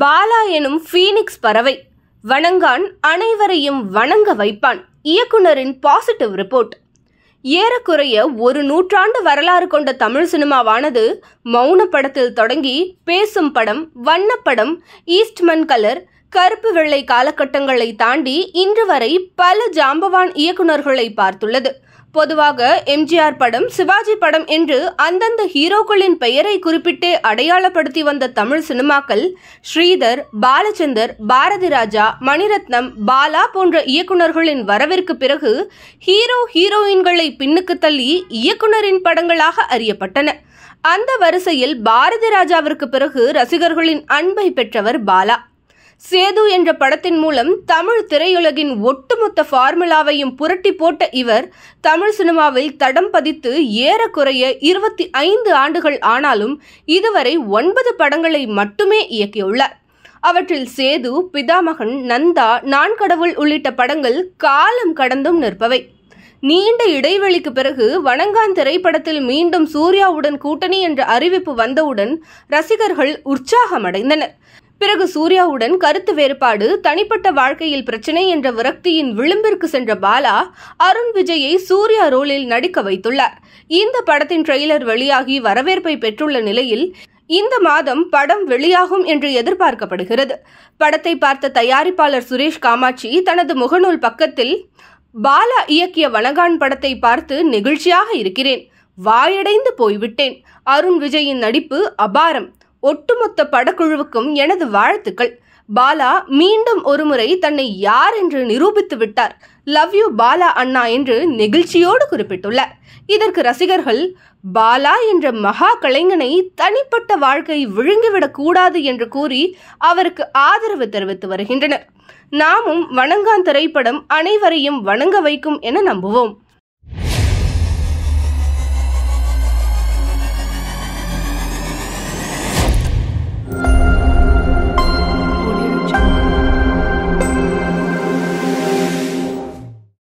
பாலா எனும் ஃபீனிக்ஸ் பறவை வணங்கான் அனைவரையும் வணங்க வைப்பான். இயக்குனரின் பாசிட்டிவ் ரிப்போர்ட். ஏறக்குறைய ஒரு நூற்றாண்டு வரலாறு கொண்ட தமிழ் சினிமாவானது மௌன படத்தில் தொடங்கி பேசும் படம், வண்ணப்படம், ஈஸ்ட்மன் கலர், கருப்பு வெள்ளை காலகட்டங்களை தாண்டி இன்று வரை பல ஜாம்பவான் இயக்குனர்களை பார்த்துள்ளது. பொதுவாக எம்ஜிஆர் படம், சிவாஜி படம் என்று அந்தந்த ஹீரோக்களின் பெயரை குறிப்பிட்டே அடையாளப்படுத்தி வந்த தமிழ் சினிமாக்கள் ஸ்ரீதர், பாலச்சந்தர், பாரதி ராஜா, மணிரத்னம், பாலா போன்ற இயக்குனர்களின் வரவிற்கு பிறகு ஹீரோ ஹீரோயின்களை பின்னுக்கு தள்ளி இயக்குனரின் படங்களாக அறியப்பட்டன. அந்த வரிசையில் பாரதி ராஜாவிற்கு பிறகு ரசிகர்களின் அன்பை பெற்றவர் பாலா. சேது என்ற படத்தின் மூலம் தமிழ் திரையுலகின் ஒட்டுமொத்த ஃபார்முலாவையும் புரட்டி போட்ட இவர் தமிழ் சினிமாவில் தடம் பதித்து ஏறக்குறைய 25 ஆண்டுகள் ஆனாலும் இதுவரை 9 படங்களை மட்டுமே இயக்கியுள்ளார். அவற்றில் சேது, பிதாமகன், நந்தா, நான் கடவுள் உள்ளிட்ட படங்கள் காலம் கடந்தும் நிற்பவை. நீண்ட இடைவெளிக்கு பிறகு வணங்கான் திரைப்படத்தில் மீண்டும் சூர்யாவுடன் கூட்டணி என்ற அறிவிப்பு வந்தவுடன் ரசிகர்கள் உற்சாகமடைந்தனர். பிறகு சூர்யாவுடன் கருத்து வேறுபாடு, தனிப்பட்ட வாழ்க்கையில் பிரச்சனை என்ற விரக்தியின் விளிம்பிற்கு சென்ற பாலா அருண் விஜயை சூர்யா ரோலில் நடிக்க வைத்துள்ளார். இந்த படத்தின் ட்ரெய்லர் வெளியாகி வரவேற்பை பெற்றுள்ள நிலையில் இந்த மாதம் படம் வெளியாகும் என்று எதிர்பார்க்கப்படுகிறது. படத்தை பார்த்த தயாரிப்பாளர் சுரேஷ் காமாட்சி தனது முகநூல் பக்கத்தில், பாலா இயக்கிய வணங்கான் படத்தை பார்த்து நெகிழ்ச்சியாக இருக்கிறேன், வாயடைந்து போய்விட்டேன், அருண் விஜயின் நடிப்பு அபாரம், ஒட்டுமொத்த படக்குழுவுக்கும் எனது வாழ்த்துக்கள், பாலா மீண்டும் ஒருமுறை தன்னை யார் என்று நிரூபித்து விட்டார், லவ் யூ பாலா அண்ணா என்று நெகிழ்ச்சியோடு குறிப்பிட்டுள்ளார். இதற்கு ரசிகர்கள் பாலா என்ற மகா கலைஞனை தனிப்பட்ட வாழ்க்கை விழுங்கிவிடக் கூடாது என்று கூறி அவருக்கு ஆதரவு தெரிவித்து வருகின்றனர். நாமும் வணங்கான் திரைப்படம் அனைவரையும் வணங்க வைக்கும் என நம்புவோம்.